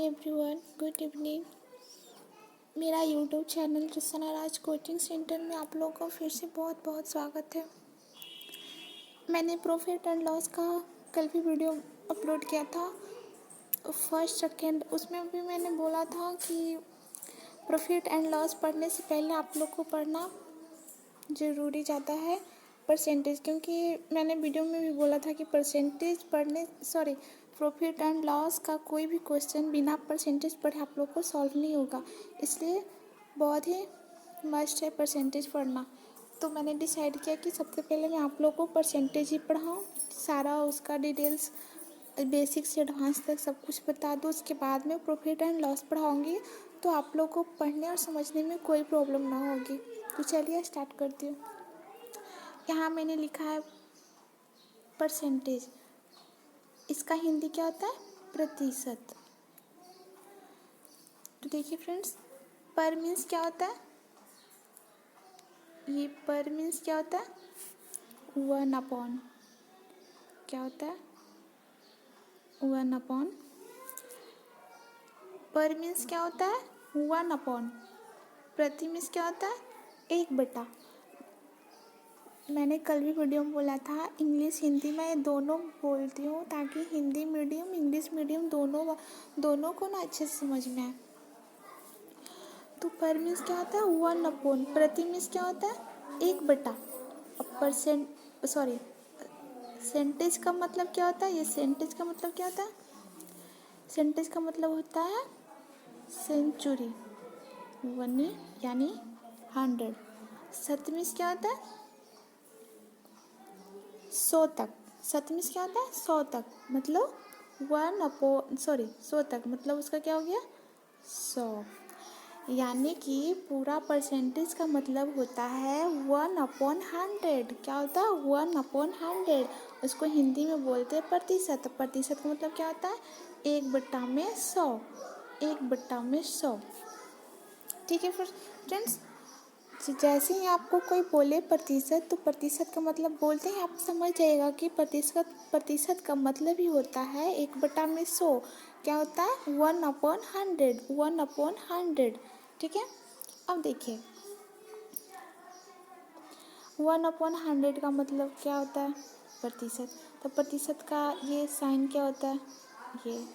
Everyone, good evening. मेरा YouTube channel रसना राज coaching centre में आप लोगों को फिर से बहुत बहुत स्वागत है। मैंने प्रॉफिट एंड लॉस का कल भी वीडियो अपलोड किया था, फर्स्ट सेकेंड। उसमें भी मैंने बोला था कि प्रॉफिट एंड लॉस पढ़ने से पहले आप लोग को पढ़ना ज़रूरी ज़्यादा है परसेंटेज, क्योंकि मैंने वीडियो में भी बोला था कि परसेंटेज पढ़ने प्रॉफिट एंड लॉस का कोई भी क्वेश्चन बिना परसेंटेज पढ़े आप लोग को सॉल्व नहीं होगा, इसलिए बहुत ही मस्ट है परसेंटेज पढ़ना। तो मैंने डिसाइड किया कि सबसे पहले मैं आप लोग को परसेंटेज ही पढ़ाऊँ, सारा उसका डिटेल्स बेसिक से एडवांस तक सब कुछ बता दूँ। उसके बाद में प्रॉफिट एंड लॉस पढ़ाऊँगी, तो आप लोग को पढ़ने और समझने में कोई प्रॉब्लम ना होगी। तो चलिए स्टार्ट करती हूँ। यहाँ मैंने लिखा है परसेंटेज, इसका हिंदी क्या होता है? प्रतिशत। तो देखिए फ्रेंड्स, पर मीन्स क्या होता है? ये पर मीन्स क्या होता है? 1/, क्या होता है? 1/। पर मीन्स क्या होता है? 1/। प्रति मीन्स क्या होता है? 1/। मैंने कल भी वीडियो में बोला था, इंग्लिश हिंदी मैं दोनों बोलती हूँ ताकि हिंदी मीडियम इंग्लिश मीडियम दोनों को ना अच्छे से समझ में आए। तो पर मीन्स क्या होता है? 1/। प्रति मीन्स क्या होता है? 1/। सेंटेज का मतलब क्या होता है? ये सेंटेज का मतलब क्या होता है? सेंटेज का मतलब होता है सेंचुरी, 1 यानी 100। शत मीन्स क्या होता है? 100 तक। शत मीन्स क्या होता है? 100 तक, मतलब 100 तक, मतलब उसका क्या हो गया? 100। यानी कि पूरा परसेंटेज का मतलब होता है 1/100। क्या होता है? 1/100। उसको हिंदी में बोलते हैं प्रतिशत। प्रतिशत का मतलब क्या होता है? 1/100। 1/100। ठीक है फ्रेंड्स, जैसे ही आपको कोई बोले प्रतिशत, तो प्रतिशत का मतलब बोलते हैं आप समझ जाएगा कि प्रतिशत का मतलब ही होता है 1/100। क्या होता है? 1/100। 1/100। ठीक है। अब देखिए 1/100 का मतलब क्या होता है? प्रतिशत। तो प्रतिशत का ये साइन क्या होता है? ये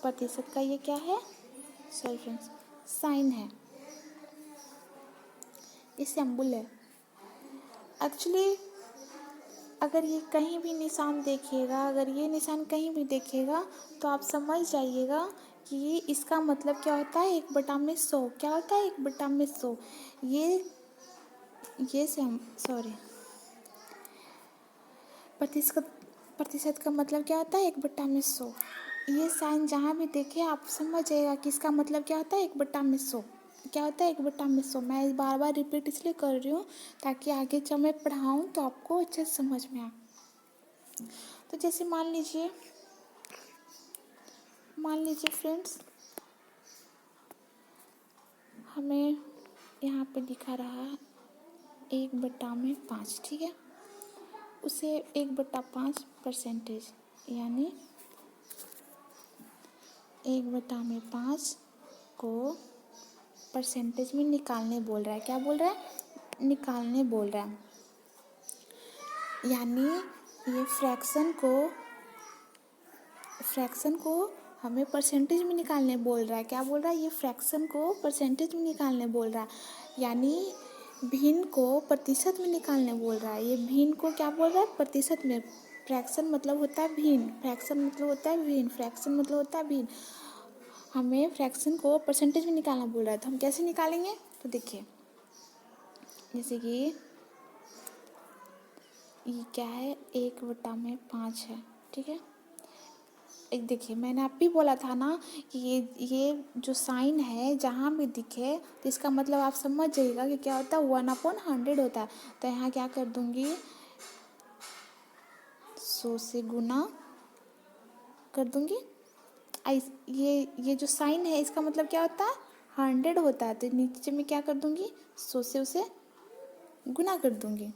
प्रतिशत का ये क्या है? सॉरी फ्रेंड्स, साइन है, ये सिंबल है। एक्चुअली अगर ये कहीं भी निशान देखिएगा, अगर ये निशान कहीं भी देखिएगा तो आप समझ जाइएगा कि इसका मतलब क्या होता है? 1/100। क्या होता है? 1/100। ये सॉरी, प्रतिशत का मतलब क्या होता है? 1/100। ये साइन जहाँ भी देखे आप समझ जाइएगा कि इसका मतलब क्या होता है? 1/100। क्या होता है? 1/100। मैं बार बार रिपीट इसलिए कर रही हूँ ताकि आगे जब मैं पढ़ाऊँ तो आपको अच्छे से समझ में आए। तो जैसे मान लीजिए फ्रेंड्स, हमें यहाँ पे दिखा रहा है 1/5। ठीक है, उसे 1/5 परसेंटेज, यानी 1/5 को परसेंटेज में निकालने बोल रहा है। क्या बोल रहा है? निकालने बोल रहा है। यानी ये फ्रैक्शन को हमें परसेंटेज में निकालने बोल रहा है। क्या बोल रहा है? ये फ्रैक्शन को परसेंटेज में निकालने बोल रहा है, यानी भिन्न को प्रतिशत में निकालने बोल रहा है। ये भिन्न को क्या बोल रहा है? प्रतिशत में। फ्रैक्शन मतलब होता है भिन्न, फ्रैक्शन मतलब होता है भिन्न, फ्रैक्शन मतलब होता है भिन्न। हमें फ्रैक्शन को परसेंटेज में निकालना बोल रहा है, तो हम कैसे निकालेंगे? तो देखिए, जैसे कि ये क्या है? 1/5 है। ठीक है, एक देखिए, मैंने आप भी बोला था ना कि ये जो साइन है जहाँ भी दिखे तो इसका मतलब आप समझ जाइएगा कि क्या होता है? 1/100 होता है। तो यहाँ क्या कर दूँगी? 100 से गुना कर दूँगी। ये जो साइन है इसका मतलब क्या होता है? 100 होता है। तो नीचे में क्या कर दूँगी? 100 से उसे गुना कर दूँगी।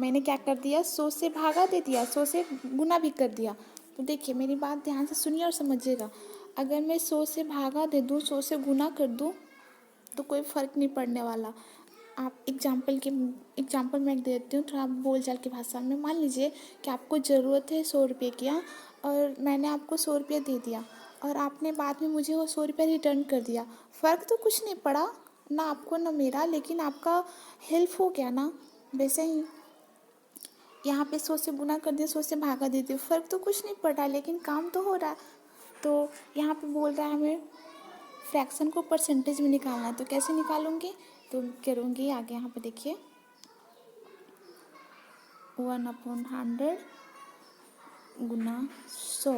मैंने क्या कर दिया? 100 से भागा दे दिया, 100 से गुना भी कर दिया। तो देखिए मेरी बात ध्यान से सुनिए और समझिएगा। अगर मैं 100 से भागा दे दूँ, 100 से गुना कर दूँ, तो कोई फ़र्क नहीं पड़ने वाला। आप एग्जाम्पल मैं देती हूँ थोड़ा बोलचाल की भाषा में। मान लीजिए कि आपको ज़रूरत है 100 रुपये की, हाँ, और मैंने आपको 100 रुपये दे दिया और आपने बाद में मुझे वो 100 रुपये रिटर्न कर दिया। फ़र्क तो कुछ नहीं पड़ा, ना आपको ना मेरा, लेकिन आपका हेल्प हो गया ना। वैसे ही यहाँ पे 100 से गुना कर दिया, 100 से भागा दे दिया, फ़र्क तो कुछ नहीं पड़ा, लेकिन काम तो हो रहा है। तो यहाँ पे बोल रहा है हमें फ्रैक्शन को परसेंटेज में निकालना है। तो कैसे निकालूंगी? तो करूँगी आगे, यहाँ पे देखिए 1/100 गुना 100,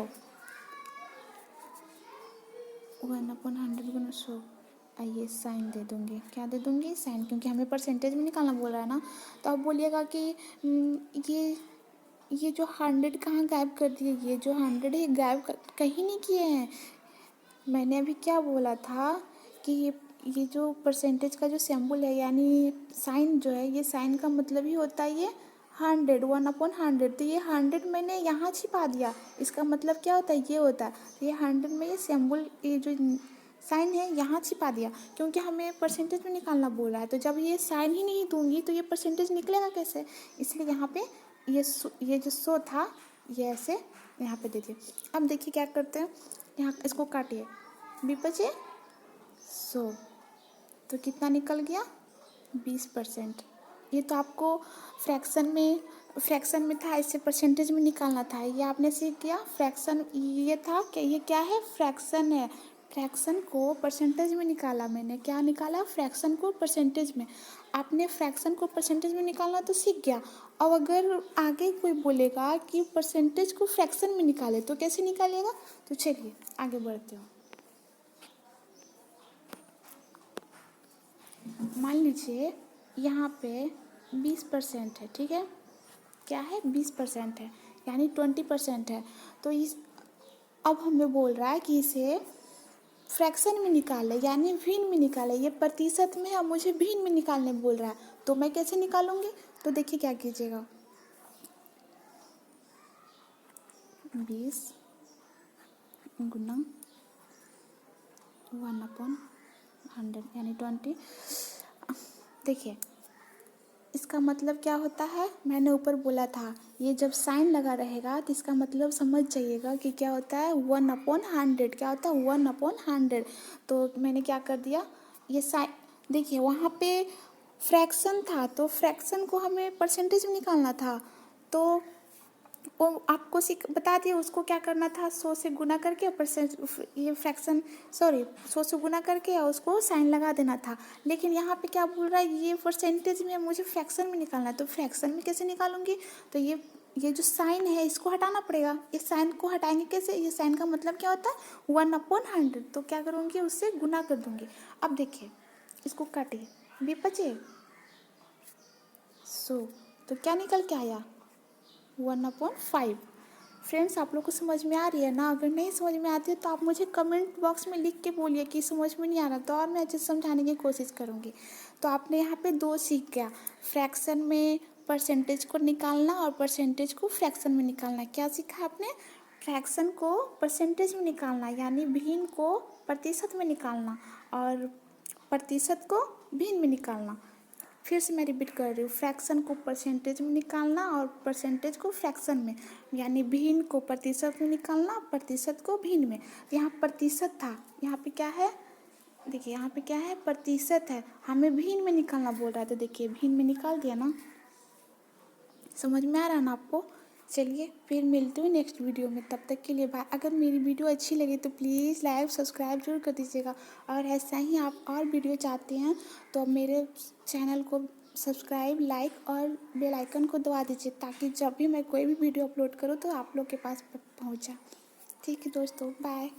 1/100 गुना 100। आइए साइन दे दूँगी। क्या दे दूँगी? साइन, क्योंकि हमें परसेंटेज में निकालना बोल रहा है ना। तो आप बोलिएगा कि ये जो 100 कहाँ गायब कर दिए? ये जो 100 है गायब कहीं नहीं किए हैं। मैंने अभी क्या बोला था कि ये जो परसेंटेज का जो सिंबल है, यानी साइन जो है, ये साइन का मतलब ही होता है ये 100, 1/100। तो ये 100 मैंने यहाँ छिपा दिया, इसका मतलब क्या होता है? ये होता है। तो ये 100 में ये सिंबल, ये जो साइन है यहाँ छिपा दिया, क्योंकि हमें परसेंटेज में निकालना बोला है। तो जब ये साइन ही नहीं दूंगी तो ये परसेंटेज निकलेगा कैसे? इसलिए यहाँ पे ये जो 100 था ये ऐसे यहाँ पे दे दिए। अब देखिए क्या करते हैं, यहाँ इसको काटिए, बचे 100, तो कितना निकल गया? 20%। ये तो आपको फ्रैक्शन में था, इससे परसेंटेज में निकालना था। ये आपने सीख गया। फ्रैक्शन ये था कि ये क्या है? फ्रैक्शन है। फ्रैक्शन को परसेंटेज में निकाला मैंने। क्या निकाला? फ्रैक्शन को परसेंटेज में। आपने फ्रैक्शन को परसेंटेज में निकालना तो सीख गया। अब अगर आगे कोई बोलेगा कि परसेंटेज को फ्रैक्शन में निकाले, तो कैसे निकालेगा? तो चलिए आगे बढ़ते हो। मान लीजिए यहाँ पे 20% है, ठीक है? क्या है? 20% है, यानी 20% है। तो अब हमें बोल रहा है कि इसे फ्रैक्शन में निकाले, यानी भिन्न में निकाले। ये प्रतिशत में है, मुझे भिन्न में निकालने बोल रहा है। तो मैं कैसे निकालूंगी? तो देखिए क्या कीजिएगा, 20 गुना 1/100 यानी 20। देखिए इसका मतलब क्या होता है? मैंने ऊपर बोला था, ये जब साइन लगा रहेगा तो इसका मतलब समझ जाइएगा कि क्या होता है? 1/100। क्या होता है? 1/100। तो मैंने क्या कर दिया, ये साइन, देखिए वहाँ पे फ्रैक्शन था, तो फ्रैक्शन को हमें परसेंटेज में निकालना था। तो वो आपको बता दिए उसको क्या करना था, 100 से गुना करके ये फ्रैक्शन 100 से गुना करके और उसको साइन लगा देना था। लेकिन यहाँ पे क्या बोल रहा है? ये परसेंटेज में मुझे फ्रैक्शन में निकालना है। तो फ्रैक्शन में कैसे निकालूंगी? तो ये जो साइन है इसको हटाना पड़ेगा। इस साइन को हटाएंगे कैसे? ये साइन का मतलब क्या होता है? 1/100। तो क्या करूँगी? उससे गुना कर दूँगी। अब देखिए इसको काटिए, बचे 100, तो क्या निकल के आया? 1/5। फ्रेंड्स आप लोग को समझ में आ रही है ना? अगर नहीं समझ में आती है तो आप मुझे कमेंट बॉक्स में लिख के बोलिए कि समझ में नहीं आ रहा, तो और मैं अच्छे से समझाने की कोशिश करूँगी। तो आपने यहाँ पे 2 सीख गया, फ्रैक्शन में परसेंटेज को निकालना और परसेंटेज को फ्रैक्शन में निकालना। क्या सीखा आपने? फ्रैक्शन को परसेंटेज में निकालना, यानी भिन्न को प्रतिशत में निकालना, और प्रतिशत को भिन्न में निकालना। फिर से मैं रिपीट कर रही हूँ, फ्रैक्शन को परसेंटेज में निकालना और परसेंटेज को फ्रैक्शन में, यानी भिन्न को प्रतिशत में निकालना, प्रतिशत को भिन्न में। यहाँ प्रतिशत था, यहाँ पे क्या है? देखिए यहाँ पे क्या है? प्रतिशत है, हमें भिन्न में निकालना बोल रहा है। तो देखिए भिन्न में निकाल दिया ना। समझ में आ रहा है ना आपको? चलिए फिर मिलते हैं नेक्स्ट वीडियो में, तब तक के लिए बाय। अगर मेरी वीडियो अच्छी लगे तो प्लीज़ लाइक सब्सक्राइब जरूर कर दीजिएगा, और ऐसा ही आप और वीडियो चाहते हैं तो मेरे चैनल को सब्सक्राइब, लाइक और बेल आइकन को दबा दीजिए, ताकि जब भी मैं कोई भी वीडियो अपलोड करूँ तो आप लोग के पास पहुँच जाए। ठीक है दोस्तों, बाय।